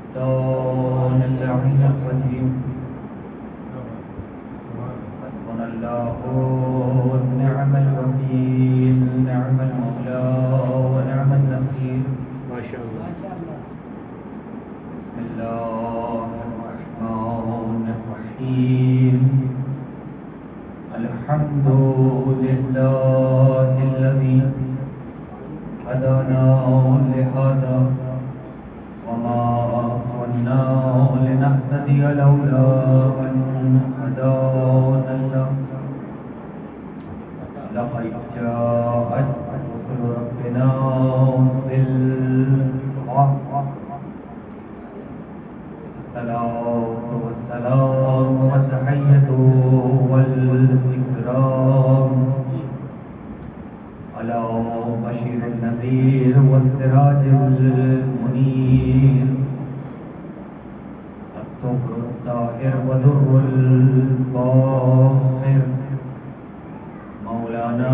الشيطان اللعين الرجيم حسبنا الله ونعم الوكيل نعم المولى ونعم النصير ما شاء الله. بسم الله الرحمن الرحيم الحمد لله الذي هدانا لهذا وما كنا لنهتدي لولا أن هدانا الله لقد جاءت رسل ربنا بالحق الصلاة والسلام والتحية والإكرام على بشير النذير والسراج المنير الطهر الطاهر ودر الباخر مولانا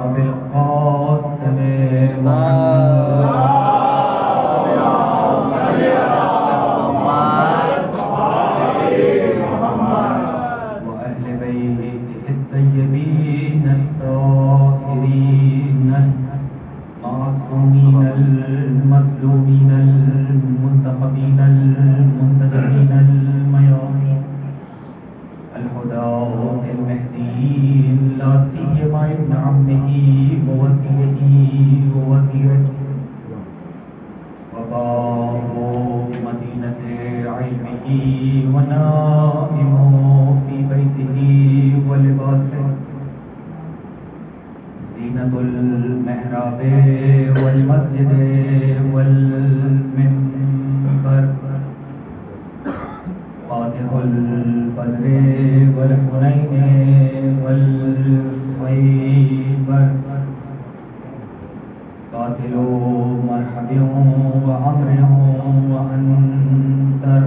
أبي القاسم وأهل بيته الطيبين الطاهرين المعصومين المظلومين المنتخبين المنتجبين الميامين الهداة المهديين لا سيما ابن عمه ووصيه ووزيره وباب مدينة علمه ونائم في بيته ولباسه زينة المحراب والمسجد والمنبر فاتح البدر والحنين والخيبر قاتل مرحب وعمر وأنتر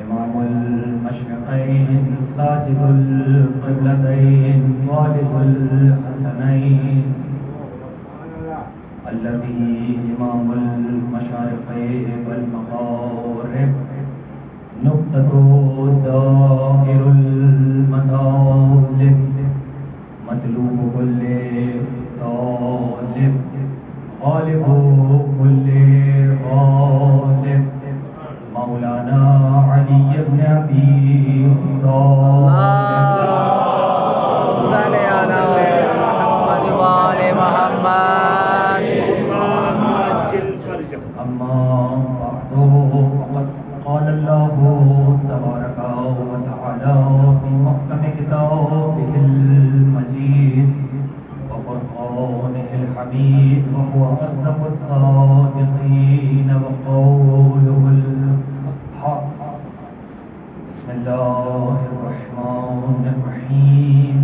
إمام المشرقين ساجد القبلتين والد الحسنين الذي إمام المشارق والمغارب نقطة دائر المطالب مطلوب كل طالب غالب كل غالب مولانا علي بن أبي طالب صل على محمد وآل محمد. أما بعد فقد قال الله تبارك وتعالى في محكم كتابه المجيد وفرقانه الحميد وهو أصدق الصادقين وقوله الحق بسم الله الرحمن الرحيم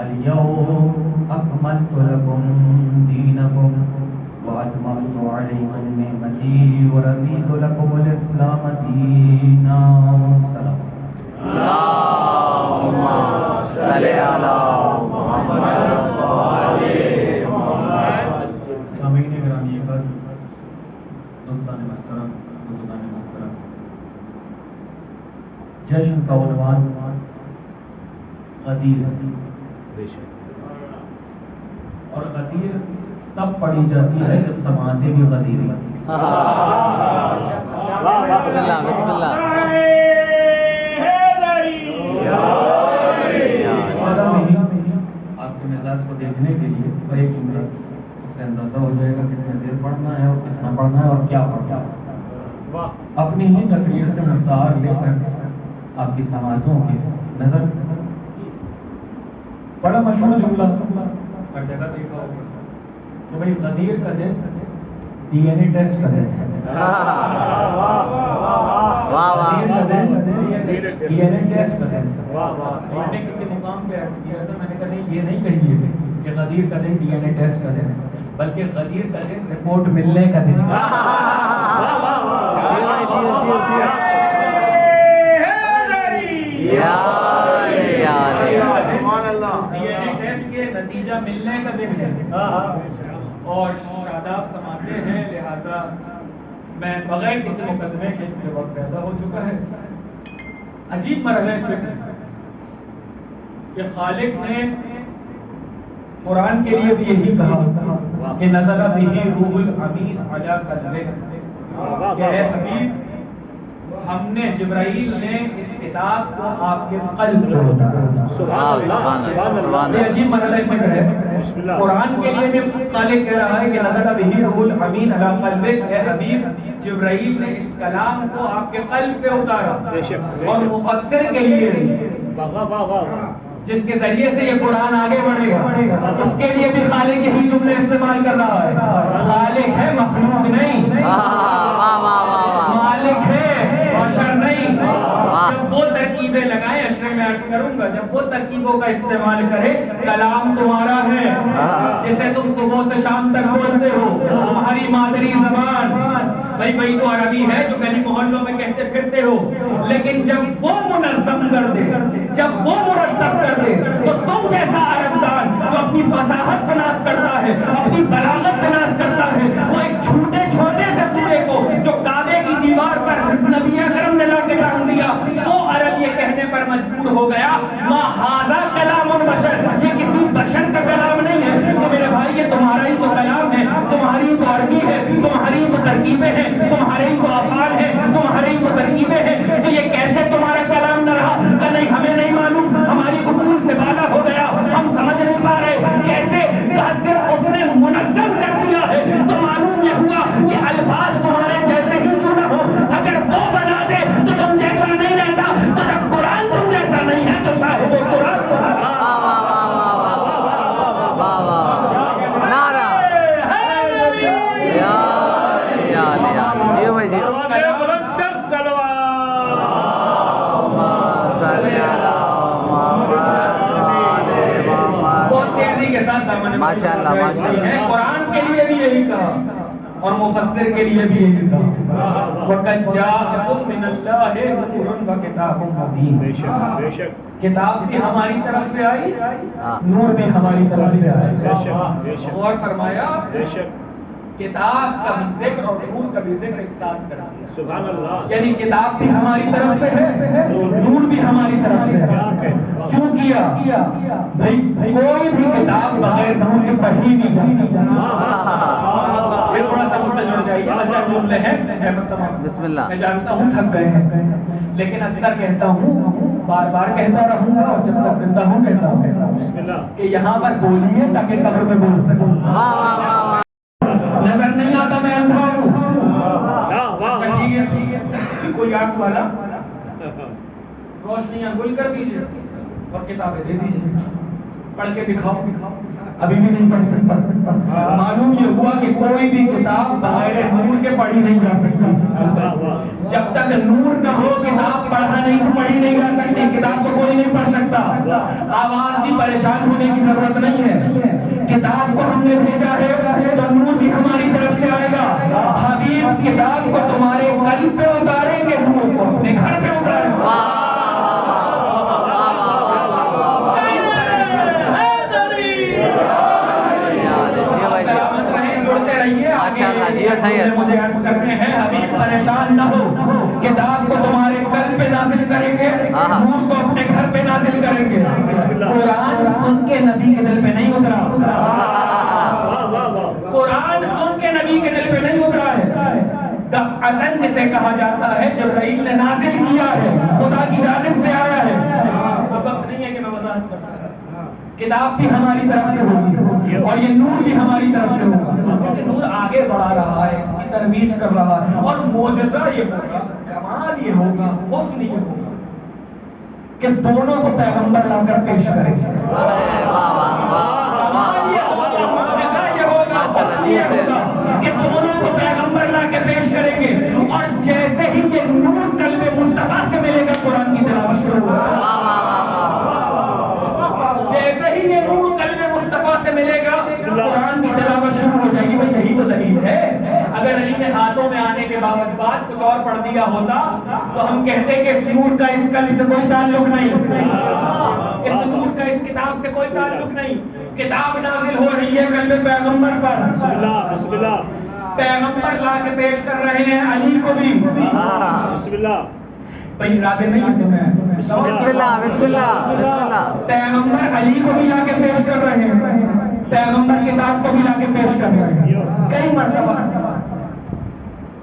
اليوم أكملت لكم دينكم وأتممت عليكم نعمتي ورضيت لكم الإسلام دينا والسلام. اللهم صل على محمد وآل محمد. سامعین گرامی پر دوستان محترم بزرگان محترم جشن کا عنوان غدیر ہے اور غدیر تب پڑھی جاتی ہے جب سماعتیں بھی غدیر ہیں. بسم اللہ بسم اللہ. پتہ نہیں آپ کے مزاج کو دیکھنے کے لیے وہ ایک جملہ اس سے اندازہ ہو جائے گا کتنا دیر پڑھنا ہے اور کتنا پڑھنا ہے اور کیا پڑھنا ہے. اپنی ہی تقریر سے مستعار لے کر آپ کی سماعتوں کی نظر بڑا مشہور جملہ ہر جگہ دیکھا ہوگا کہ بھائی غدیر کا دن ڈی این اے ٹیسٹ کا دن ہے. غدیر کا دن ڈی این اے ٹیسٹ کا دن. میں نے کسی مقام پہ عرض کیا تھا میں نے کہا نہیں یہ نہیں کہیے کہ غدیر کا دن ڈی این اے ٹیسٹ کا دن ہے بلکہ غدیر کا دن رپورٹ ملنے کا دن ہے. نتیجہ ملنے کا دن ہے اور شاداب سماتے ہیں لہذا میں بغیر کسی مقدمے کے وقت زیادہ ہو چکا ہے. عجیب مرحلہ فکر کہ خالق نے قرآن کے لیے بھی یہی کہا کہ نزل بہ روح الامین علی قلبک، کہ اے حبیب ہم نے جبرائیل نے اس کتاب کو آپ کے قلب میں اتارا. سبحان اللہ سبحان یہ اللہ. عجیب مرحلہ فکر ہے. قرآن کے لیے بھی خالق کہہ رہا ہے کہ نزل بہ روح الامین علی قلبک، اے حبیب جبرائیل نے اس کلام کو آپ کے قلب پہ اتارا. اور مفسر کے لیے جس کے ذریعے سے یہ قرآن آگے بڑھے گا اس کے لیے بھی خالق یہی جملے استعمال کر رہا ہے. خالق ہے مخلوق نہیں، مالک ہے بشر نہیں. جب وہ ترکیبیں لگائیں، اشرے میں عرض کروں گا، جب وہ ترکیبوں کا استعمال کرے، کلام تمہارا ہے جسے تم صبح سے شام تک بولتے ہو، تمہاری مادری زبان، بھائی وہی تو عربی ہے جو گلی محلوں میں کہتے پھرتے ہو. لیکن جب وہ منظم کر دے، جب وہ مرتب کر دے، تو تم جیسا عربدان جو اپنی فصاحت پہ ناز کرتا ہے، اپنی بلاغت پہ ناز کرتا ہے، وہ ایک چھوٹے چھوٹے سے سورے کو جو کعبے کی دیوار پر نبی اکرم نے لا کے ٹانگ دیا، وہ عرب یہ کہنے پر مجبور ہو گیا ما ھذا کلام البشر، یہ کسی بشر کا کلام نہیں ہے. تو میرے بھائی یہ تمہارا ہی تو کلام ہے، تمہاری ہی تو عربی ہے، تمہاری ہی تو ترکیبیں ہیں، تمہارے ہی تو افعال ہیں، تمہارے ہی تو ترکیبیں ہیں. تو یہ کیسے تمہارا کلام نہ رہا؟ کہ نہیں ہمیں نہیں معلوم، ہماری اصول سے بالا ہو گیا، ہم سمجھ نہیں پا رہے کیسے. صرف اس نے منظم کر دیا ہے. تو معلوم یہ ہوا کہ الفاظ تمہارے جیسے ہی کیوں نہ ہو، اگر وہ بنا دے تو تم جیسا نہیں رہتا. تو جب قرآن تم جیسا نہیں ہے تو صاحب قرآن ماشاء اللہ ماشاء اللہ. قرآن کے لیے بھی یہی کہا اور مفسر کے لیے بھی یہی کہا وَقَدْ جَاءَكُم مِّنَ اللَّهِ نُورٌ وَكِتَابٌ مُبِينٌ. کتاب بھی ہماری طرف سے آئی، نور بھی ہماری طرف سے آئی. اور فرمایا کتاب کا بھی ذکر اور نور کا بھی ذکر ایک ساتھ کر دیا. سبحان اللہ. یعنی کتاب بھی ہماری طرف سے ہے، نور بھی ہماری طرف سے ہے. کیوں کیا؟ بھائی کوئی بھی کتاب بغیر نور کے پڑھی نہیں جا سکتی. یہ تھوڑا سا مجھ سے جڑ جائیے، اچھا جملے ہیں بسم اللہ. میں جانتا ہوں تھک گئے ہیں، لیکن اکثر کہتا ہوں، بار بار کہتا رہوں گا اور جب تک زندہ ہوں کہتا ہوں کہ یہاں پر بولیے تاکہ قبر میں بول سکوں. نظر نہیں آتا میں اندھا ہوں. کوئی آنکھ والا روشنیاں گل کر دیجیے اور کتابیں دے دیجیے، پڑھ کے دکھاؤ. ابھی بھی نہیں پڑھ سکتا. معلوم یہ ہوا کہ کوئی بھی کتاب بغیر نور کے پڑھی نہیں جا سکتی. جب تک نور نہ ہو کتاب پڑھی نہیں جا سکتی. کتاب تو کوئی نہیں پڑھ سکتا. آواز بھی پریشان ہونے کی ضرورت نہیں ہے. کتاب کو ہم نے بھیجا ہے تو نور بھی ہماری طرف سے آئے گا. حبیب کتاب کو تمہارے قلب پہ اتاریں گے، نور کو اپنے گھر پہ اتاریں گے. مجھے عرض کرنے ہیں حبیب پریشان نہ ہو، کتاب کو تمہارے قلب پہ نازل کریں گے، نور کو اپنے گھر پہ نازل کریں گے. قرآن سن کے نبی کے دل پہ نہیں اترا. قرآن سن کے نبی کے دل پہ نہیں اترا ہے. دفعتاً جسے کہا جاتا ہے جبرائیل نے نازل کیا ہے، خدا کی جانب سے آیا ہے. اب وقت نہیں ہے کہ میں وضاحت کر سکتا. کتاب بھی ہماری طرف سے ہوگی اور یہ نور بھی ہماری طرف سے ہوگا، کیونکہ نور آگے بڑھا رہا ہے، اس کی ترویج کر رہا ہے. اور معجزہ یہ ہوگا، کمال یہ ہوگا، حسن یہ ہوگا کہ دونوں کو پیغمبر لا کر پیش کریں گے. کمال یہ ہوگا، معجزہ یہ ہوگا، حسن یہ ہوگا کہ دونوں کو پیغمبر لا کے پیش کریں گے. اور جیسے ہی یہ نور قلب مصطفیٰ سے ملے گا قرآن کی تلاوت شروع ہوگا. جیسے ہی یہ نور قلب مصطفیٰ سے ملے گا قرآن کی تلاوت شروع ہو جائے گی. بھائی یہی تو دلیل ہے. اگر علی نے ہاتھوں میں آنے کے بعد کچھ اور پڑھ دیا ہوتا تو ہم کہتے کہ اس نور کا اس قلب سے کوئی تعلق نہیں، اس نور کا اس کتاب سے کوئی تعلق نہیں. کتاب نازل ہو رہی ہے قلب پیغمبر پر. بسم اللہ بسم اللہ. پیغمبر لا کے پیش کر رہے ہیں علی کو بھی. بسم اللہ. بھائی ارادے نہیں ہیں تمہیں. بسم اللہ بسم اللہ بسم اللہ. پیغمبر علی کو بھی لا کے پیش کر رہے ہیں, پیغمبر کتاب کو بھی لا کے پیش کر رہے ہیں کئی مرتبہ.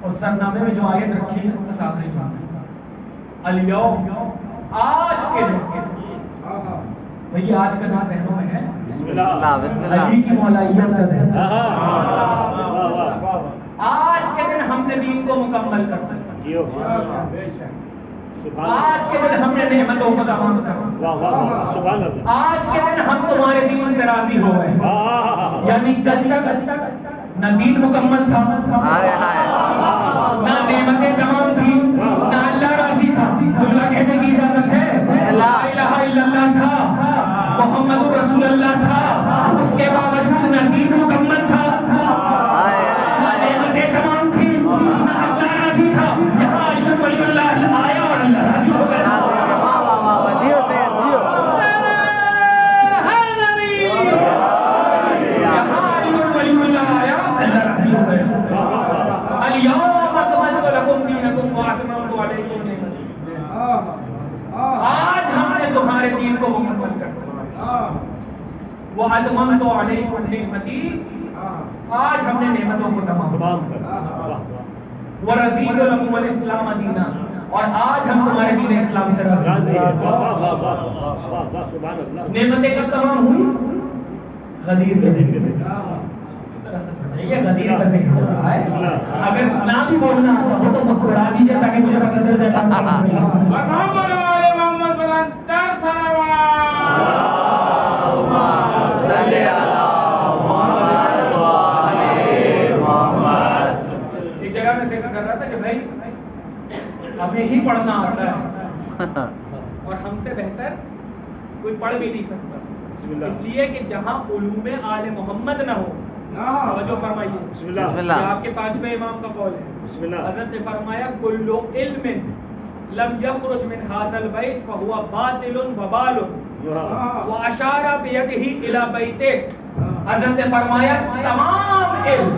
اور سرنامے میں جو آیت رکھی ہے بس آخری جو الیوم, آج کے دن. بھئی آج کا نام ذہنوں میں ہے. بسم بسم اللہ بسم اللہ. علی کی مولائیت کا دن. اللہ. آج کے دن ہم نے دین کو مکمل کر دیا. آج کے دن ہم نے نعمتوں کو تمام کر دیا. سبحان اللہ. آج کے دن ہم تمہارے دین سے راضی ہو گئے. یعنی کل تک نہ دین مکمل تھا, ہائے ہائے. نہ نعمتیں تمام تھی, نہ اللہ راضی تھا. جملہ کہنے کی اجازت ہے. لا الہ الا اللہ تھا, محمد رسول اللہ تھا, اس کے باوجود نہ دین مکمل تھا, نہ نعمتیں تمام تھی, نہ اللہ راضی تھا. یہاں علی ولی اللہ آیا اور اللہ راضی ہو گیا. واہ واہ واہ واہ. جیو تے جیو. یہاں علی ولی اللہ آیا, اللہ راضی ہو گیا. الیوم اکملت لکم دینکم واتممت علیکم نعمتی. آج ہم نے تمہارے دین کو مکمل کر دیا. واتممت علیکم نعمتی, آج ہم نے نعمتوں کو تمام کر. ورضیت لکم الاسلام دینا, اور آج ہم تمہارے دین اسلام سے راضی ہیں. نعمتیں کب تمام ہوئی؟ غدیر کے دن. یہ غدیر کا ذکر ہو رہا ہے. اگر نہ بھی بولنا آتا ہو تو مسکرا دیجیے تاکہ مجھے پتہ چل جائے. صلی اللہ محمد وعلی محمد. ایک جگہ میں ذکر کر رہا تھا کہ بھائی ہمیں ہی پڑھنا آتا ہے اور ہم سے بہتر کوئی پڑھ بھی نہیں سکتا. اس لیے کہ جہاں علوم آل محمد نہ ہو, توجہ فرمائیے, بسم بسم اللہ. اللہ. یہ آپ کے پانچویں امام کا قول ہے. بسم اللہ. حضرت نے فرمایا کل علم لم یخرج من هذا البیت فهو باطل وبال, واشار بیدہ الی بیتہ. حضرت نے فرمایا تمام علم,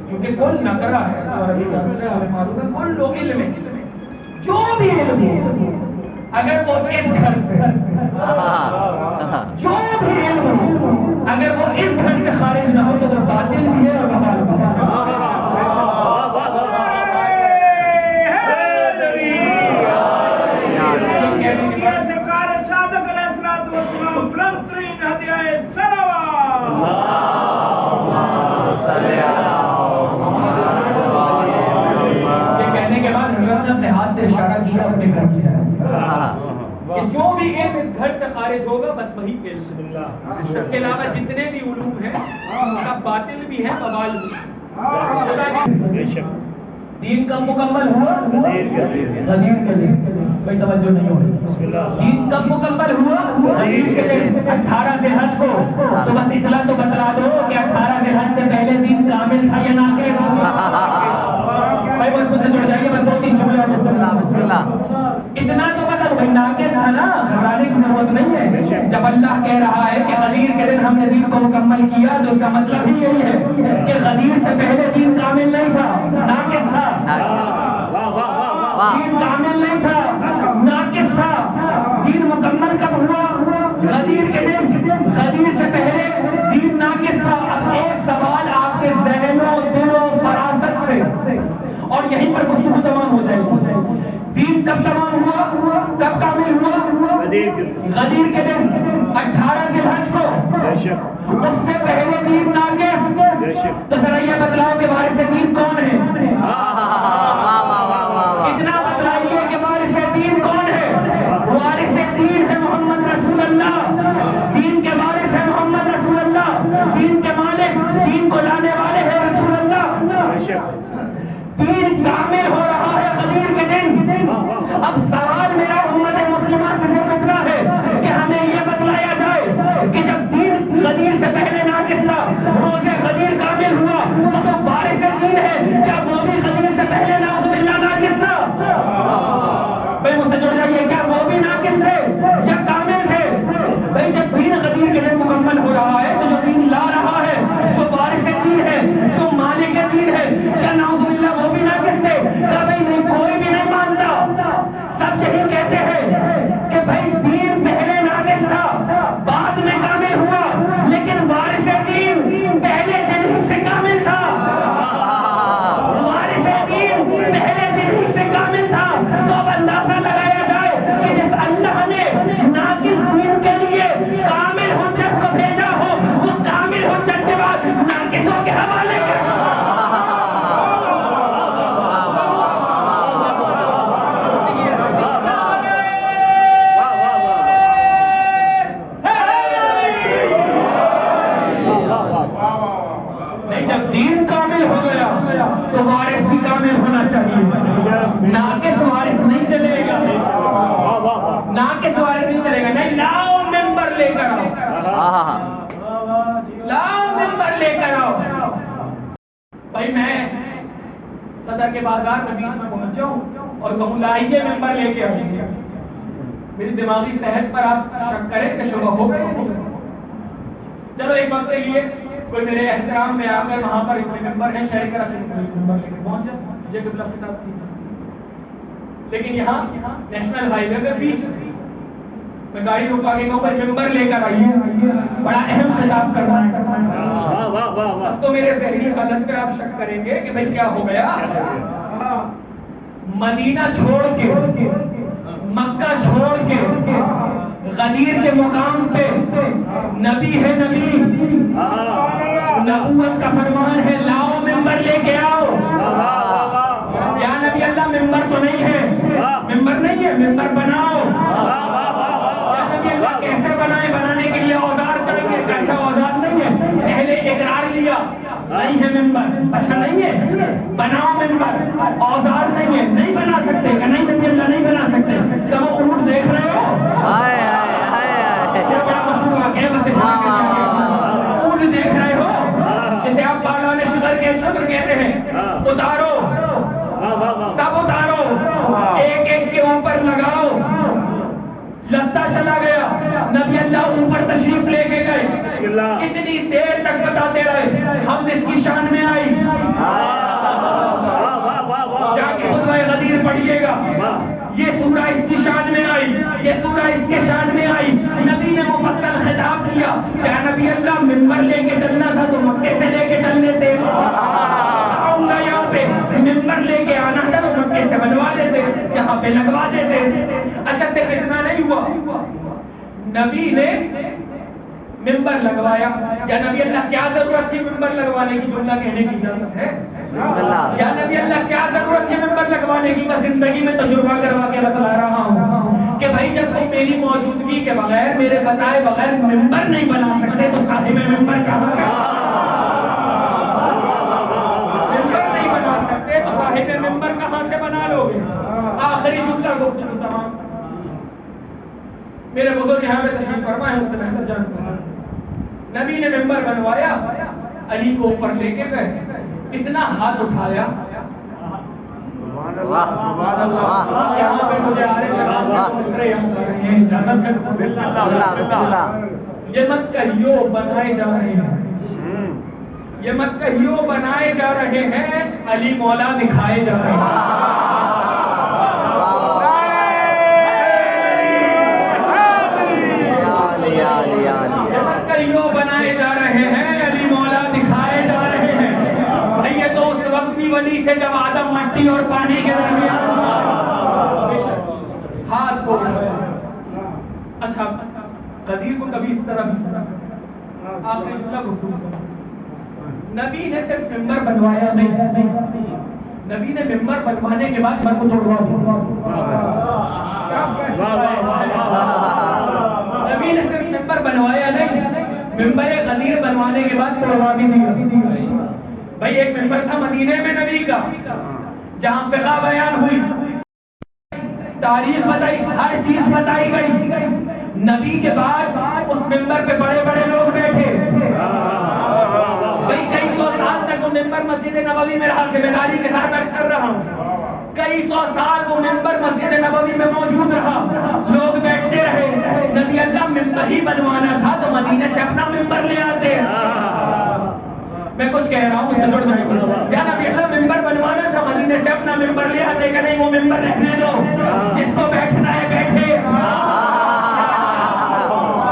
کیونکہ کل نکرہ ہے اور ابھی جانتے ہیں ہمیں معلوم ہے کل علم, جو بھی علم ہو اگر وہ اس گھر سے, جو بھی علم ہو اگر وہ اس گھر سے خارج نہ ہو تو وہ باطل بھی ہے اور وبال بھی ہے. کہنے کے بعد حضرت نے اپنے ہاتھ سے اشارہ کیا اپنے گھر کی جانب کہ جو بھی علم اس گھر سے خارج ہوگا بس وہی علم. اس کے علاوہ جتنے بھی علوم ہیں سب باطل بھی ہیں وبال بھی. دین کب مکمل ہوا؟ غدیر کے دن. کوئی توجہ نہیں ہو رہی. دین کب مکمل ہوا؟ غدیر کے دن 18 ذی الحج کو. تو بس اطلاع تو بتلا دو کہ 18 ذی الحج سے پہلے دین کامل تھا یا ناقص؟ بھائی بس مجھ سے جڑ جائیے, بس 2-3 جملے اور. بسم اللہ بسم اللہ. اتنا تو بتا بھائی ناقص تھا نا, گھبرانے کی ضرورت نہیں ہے. جب اللہ کہہ رہا ہے کہ غدیر کے دن ہم نے دین کو مکمل کیا تو اس کا مطلب ہی یہی ہے کہ غدیر سے پہلے دین کامل نہیں تھا, ناقص تھا. دین کامل نہیں تھا, ناقص تھا. دین مکمل کب ہوا؟ غدیر کے دن. غدیر سے پہلے دین ناقص تھا. اب ایک سوال آپ کے ذہنوں, دلوں, فراست سے, اور یہیں پر گفتگو تمام ہو جائے گی. دین کب تمام ہوا, کب کامل ہوا؟ غدیر کے دن 18 ذی الحج کو. اس سے پہلے دین ناقص. تو ذرا یہ بتلاؤ کہ وارث دین کون ہے؟ اتنا بتلائیے کہ وارث دین کون ہے؟ وارث دین ہے محمد رسول اللہ. دین کے وارث ہے محمد رسول اللہ. دین کے مالک, دین کو لانے والے ہیں رسول اللہ. دین کامل ہو رہا ہے غدیر کے دن. اب سوال میرا امت مسلمہ سے اتنا ہے کہ ہمیں یہ بتلایا جائے کہ جب دین غدیر سے پہلے ناقص تھا, روزے غدیر کامل ہوا, تو جو وارث دین ہے کیا وہ بھی غدیر سے پہلے نعوذ باللہ ناقص تھا؟ بھائی مجھ سے جڑ جائیے, کیا وہ بھی ناقص تھے یا کامل تھے؟ بھائی جب دین غدیر کے دن مکمل ہو رہا ہے تو جو دین لا رہا ہے, جو وارث دین ہے, جو مالک دین ہے, حوالے کر جب دین کامل ہو گیا تو وارث بھی کامل ہونا چاہیے. ناقص وارث نہیں چلے گا, ناقص وارث نہیں چلے گا. نہیں, لاؤ ممبر لے کر آؤ, لاؤ ممبر لے کر آؤ. بھائی میں صدر کے بازار میں بیچ میں پہنچ جاؤں اور کہوں لائیے ممبر لے کے آئیے, میری دماغی صحت پر آپ شک کریں کہ شبہ ہو گئے. چلو ایک وقت کے لیے کوئی میرے احترام میں آ کر وہاں پر اتنے ممبر ہیں, شہر کراچی میں ممبر لے کے پہنچ جائے, یہ قبلہ خطاب تھی. لیکن یہاں نیشنل ہائی وے پہ بیچ میں گاڑی روکا کے کہوں بھائی ممبر لے کر آئیے, بڑا اہم خطاب کرنا ہے. اب تو میرے ذہنی حالت پہ آپ شک کریں گے کہ بھائی کیا ہو گیا. مدینہ چھوڑ کے, مکہ چھوڑ کے, غدیر کے مقام پہ نبی ہے, نبی نبوت کا فرمان ہے, لاؤ ممبر لے کے آؤ. یا نبی اللہ ممبر تو نہیں ہے, ممبر نہیں ہے, ممبر بناؤ. یا نبی اللہ کیسے بنائے, بنانے کے لیے اوزار چاہیے. اچھا اوزار نہیں ہے, پہلے اقرار لیا نہیں ہے ممبر, اچھا نہیں ہے, بناؤ ممبر. اوزار نہیں ہے, نہیں بنا سکتے, کہ نہیں نبی اللہ نہیں بنا سکتے. تو وہ اونٹ دیکھ رہے ہو, بڑا مشہور واقعہ ہے, بس اونٹ دیکھ رہے ہو جسے آپ بالان شکر کہتے ہیں, اتارو, سب اتارو, ایک ایک کے اوپر لگاؤ. لگتا چلا گیا, نبی اللہ اوپر تشریف لے کے گئے. کتنی دیر تک بتاتے رہے, ہم اس کی شان میں آئی. جا کے خطبہ غدیر پڑھیے گا, یہ سورہ اس کی شان میں آئی, یہ سورہ اس کے شان میں آئی. نبی نے مفصل خطاب کیا, کیا نبی اللہ ممبر لے کے چلنا تھا تو مکے سے لے کے چلنے تھے, آؤں گا یہاں پہ ممبر لے کے آنا تھا تو مکے سے بنوا دیتے, یہاں پہ لگوا دیتے. اچھا صرف اتنا نہیں ہوا, نبی نے ممبر لگوایا. یا نبی اللہ کیا ضرورت تھی ممبر لگوانے کی, جملہ کہنے کی اجازت ہے. یا نبی اللہ کیا ضرورت تھی ممبر لگوانے کی, میں زندگی میں تجربہ کروا کے بتلا رہا ہوں کہ بھائی جب تم میری موجودگی کے بغیر, میرے بتائے بغیر ممبر نہیں بنا سکتے تو صاحب ممبر کہاں کا, ممبر نہیں بنا سکتے تو صاحب ممبر کہاں سے بنا لو گے. آخری جملہ گفتگو تمام. میرے بزرگ یہاں پہ تشریف فرما ہے, اس سے بہتر جانتے ہیں. نبی نے ممبر بنوایا, علی کو اوپر لے کے گئے, کتنا ہاتھ اٹھایا. یہاں پہ مجھے آ رہے ہیں, یہ مت کہیو بنائے جا رہے ہیں, یہ مت کہیو بنائے جا رہے ہیں, علی مولا دکھائے جا رہے ہیں. بنائے جا رہے ہیں, علی مولا دکھائے جا رہے ہیں. بھائی یہ تو اس وقت بھی ولی تھے جب آدم مٹی اور پانی کے درمیان ہاتھ کو اٹھایا. اچھا غدیر کو کبھی اس طرح بھی سنا. آخری جملہ گفتگو, نبی نے صرف ممبر بنوایا نہیں, نبی نے ممبر بنوانے کے بعد ممبر کو توڑوا دیا. نبی نے صرف ممبر بنوایا نہیں, ممبر غدیر بنوانے کے بعد توڑوا بھی دیا. بھائی ایک ممبر تھا مدینے میں نبی کا, جہاں فقہ بیان ہوئی, تاریخ بتائی, ہر چیز بتائی گئی. نبی کے بعد اس ممبر پہ بڑے بڑے لوگ بیٹھے. بھائی کئی سو سال تک وہ ممبر مسجد نبوی میں رہا, ذمہ داری کے ساتھ عرض کر رہا ہوں. کئی سو سال وہ ممبر مسجد نبوی میں موجود رہا, لوگ بیٹھتے رہے. نبی اللہ ممبر ہی بنوانا تھا تو مدینے سے اپنا ممبر لے آتے. میں کچھ کہہ رہا ہوں, اسے جڑ جائیں گے. یا نبی اللہ ممبر بنوانا تھا, مدینے سے اپنا ممبر لے آتے. کہ نہیں, وہ ممبر رہنے دو, جس کو بیٹھنا ہے بیٹھے.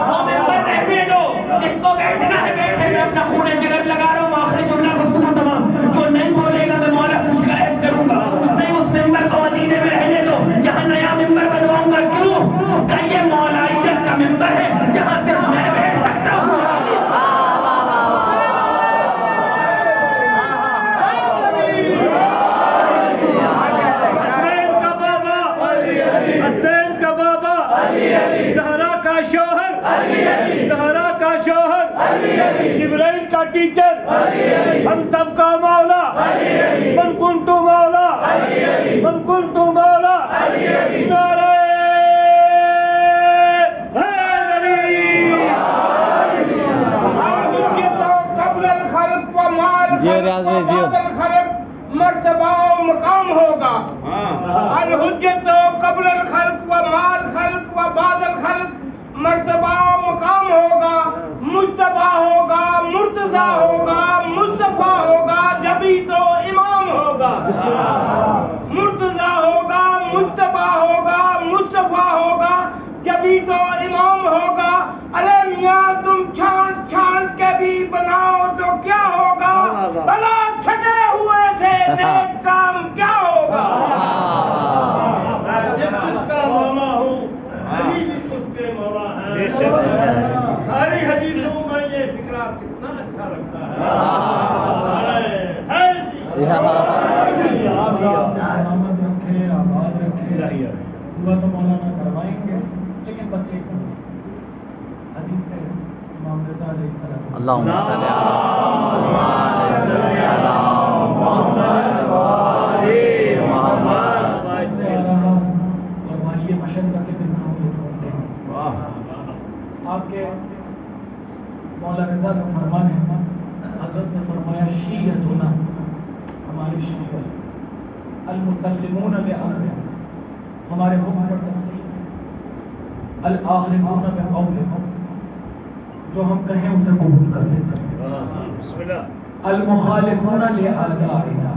وہ ممبر رہنے دو, جس کو بیٹھنا ہے بیٹھے. میں اپنا خون جگر لگا رہا ہوں. آخری جملہ گفتگو تمام. جو نہیں بولے گا میں مولا سے شکایت کروں گا. نہیں, اس ممبر کو مدینے میں رہنے دو, یہاں نیا ممبر بنواؤں گا. کیوں کہ یہ مولائیت کا ممبر ہے, جہاں صرف میں بیٹھ سکتا ہوں. جبرائیل کا ٹیچر ہم سب کا مولا من کنتو مولا من کنتو مولا نعرہ جیو ریاض بھائی جیو مرتبہ و مقام ہوگا الحجت قبل الخلق و مال خلق و بعد الخلق مرتبہ و مقام ہوگا مجتبی ہوگا مرتضی ہوگا مصطفیٰ ہوگا جبھی تو امام ہوگا مرتضی ہوگا مجتبی ہوگا مصطفیٰ ہوگا جبھی تو امام ہوگا ارے میاں تم چھانٹ چھانٹ کے بھی بناؤ تو کیا ہوگا بلا چھٹے ہوئے تھے نیک کام کیا ہوگا جب تجھ کا مولا ہوں علی بھی خود کے مولا ہیں ساری حدیث ہوں میں یہ فکرہ کتنا اچھا لگتا ہے سلامت رکھے آباد رکھے دعا تو مولانا کروائیں گے لیکن بس ایک حدیث ہے امام رضا علیہ السلام اللہم صلی علی محمد سے آ رہا اور والی مشہد کا ذکر نہ ہو یہ تو ممکن ہے آپ کے مولا رضا کا فرمان ہے حضرت نے فرمایا شیعتنا ہماری شیعت المسلمون لامر ہمارے حکم پر تسلیم الآخذون بقولهم جو ہم کہیں اسے قبول کر لیتے ہیں بسم اللہ المخالفون لآدائنا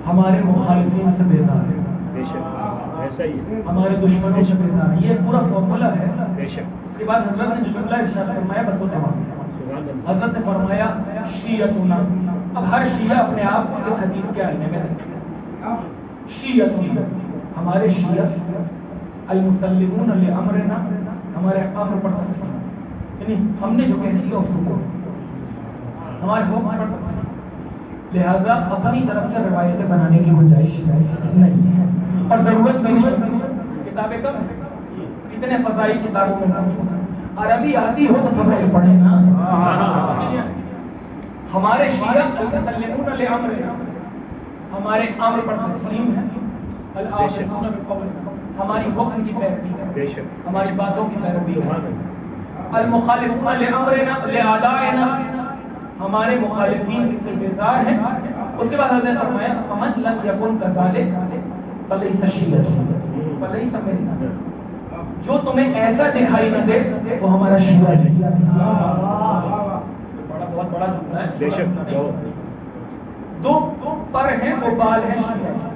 ہمارے مخالفین سے بیزار ہیں بے شک ایسا ہی ہے ہمارے دشمنوں سے بیزار ہیں یہ پورا فارمولا ہے بے شک اس کے بعد حضرت نے جو جملہ ارشاد فرمایا بس وہ تمام ہے سبحان اللہ حضرت نے فرمایا شیعتنا اب ہر شیعہ اپنے آپ کو اس حدیث کے آئینے میں دیکھے شیعتنا ہمارے شیعہ المسلمون لامرنا ہمارے امر پر تسلیم یعنی ہم نے جو کہہ دیا اس کو ہمارے حکم پر تسلیم لہذا اپنی طرف سے روایتیں بنانے کی گنجائش نہیں ہے اور ضرورت بھی نہیں کتابیں کم کتنے فضائل کتابوں میں موجود ہیں عربی آتی ہو تو فضائل پڑھیں نا ہمارے شیعہ المسلمون لامرنا ہمارے امر پر تسلیم ہے الآخذون بقول ہماری حکم کی پیروی بے شک ہماری باتوں کی پیروی سبحان اللہ المخالفون لامرنا لآدائنا ہمارے مخالفین سے بیزار ہیں اس کے بعد حضرت نے فرمایا فمن لم یکن کذالک فلیس شیعہ فلیس منا جو تمہیں ایسا دکھائی نہ دے وہ ہمارا شیعہ نہیں بہت بڑا جملہ ہے بے شک دو پر ہیں وہ بال ہیں شیعہ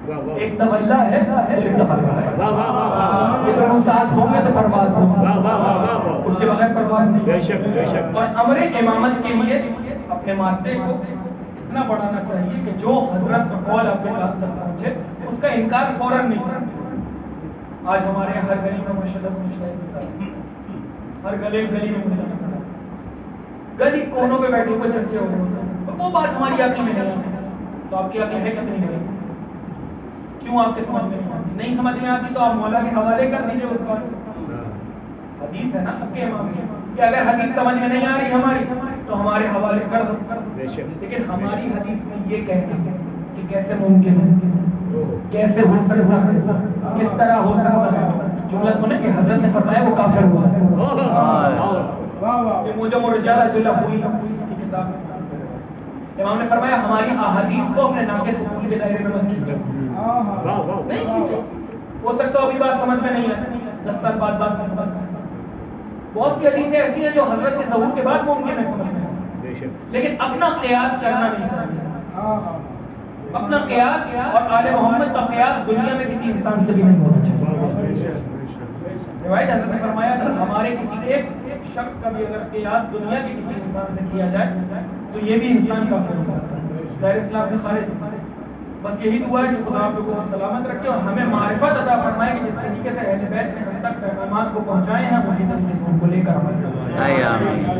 ایک طب اللہ ہے تو ایک طب اللہ ہے یہ دونوں ساتھ ہوں گے تو پرواز ہوگا اس کے بغیر پرواز نہیں بے شک بے شک اور امر امامت کے لیے اپنے مادے کو اتنا بڑھانا چاہیے کہ جو حضرت کا قول آپ کے کان تک پہنچے اس کا انکار فوراً نہیں کرنا چاہیے آج ہمارے یہاں ہر گلی میں مشدد مجتہد ہر گلی میں مجتہد گلی کونوں پہ بیٹھے ہوئے چرچے ہو رہے ہیں وہ بات ہماری عقل میں نہیں آتی تو آپ کی عقل ہے کتنی نہیں کیوں آپ کے سمجھ میں نہیں آتی نہیں سمجھ میں آتی تو آپ مولا کے حوالے کر دیجئے اس بات حدیث ہے نا آپ کے امام کی کہ اگر حدیث سمجھ میں نہیں آ رہی ہماری تو ہمارے حوالے کر دو لیکن ہماری حدیث میں یہ کہہ دیں کہ کیسے ممکن ہے کیسے ہو سکتا ہے کس طرح ہو سکتا ہے جملہ سنیں کہ حضرت نے فرمایا وہ کافر ہوا ہے یہ مجھے مرجالہ اللہ ہوئی کی کتاب امام نے فرمایا ہماری احادیث کو اپنے ناقص اصول کے دائرے میں مت کھینچو نہیں کھینچو ہو سکتا ہے ابھی بات سمجھ میں نہیں آتی 10 سال بعد بات میں سمجھ میں بہت سی حدیثیں ایسی ہیں جو حضرت کے ظہور کے بعد ممکن ہے سمجھ میں لیکن اپنا قیاس کرنا نہیں چاہیے اپنا قیاس اور آل محمد کا قیاس دنیا میں کسی انسان سے بھی نہیں ہونا چاہیے روایت حضرت نے فرمایا کہ ہمارے کسی ایک شخص کا بھی اگر قیاس دنیا کے کسی انسان سے کیا جائے تو یہ بھی انسان کافر ہو جاتا ہے دائرہ اسلام سے خارج ہوتا ہے بس یہی دعا ہے کہ خدا آپ لوگوں کو سلامت رکھے اور ہمیں معرفت عطا فرمائے کہ جس طریقے سے اہل بیت نے ہم تک پیغامات کو پہنچائے ہیں اسی طریقے سے ان کو لے کر عمل کریں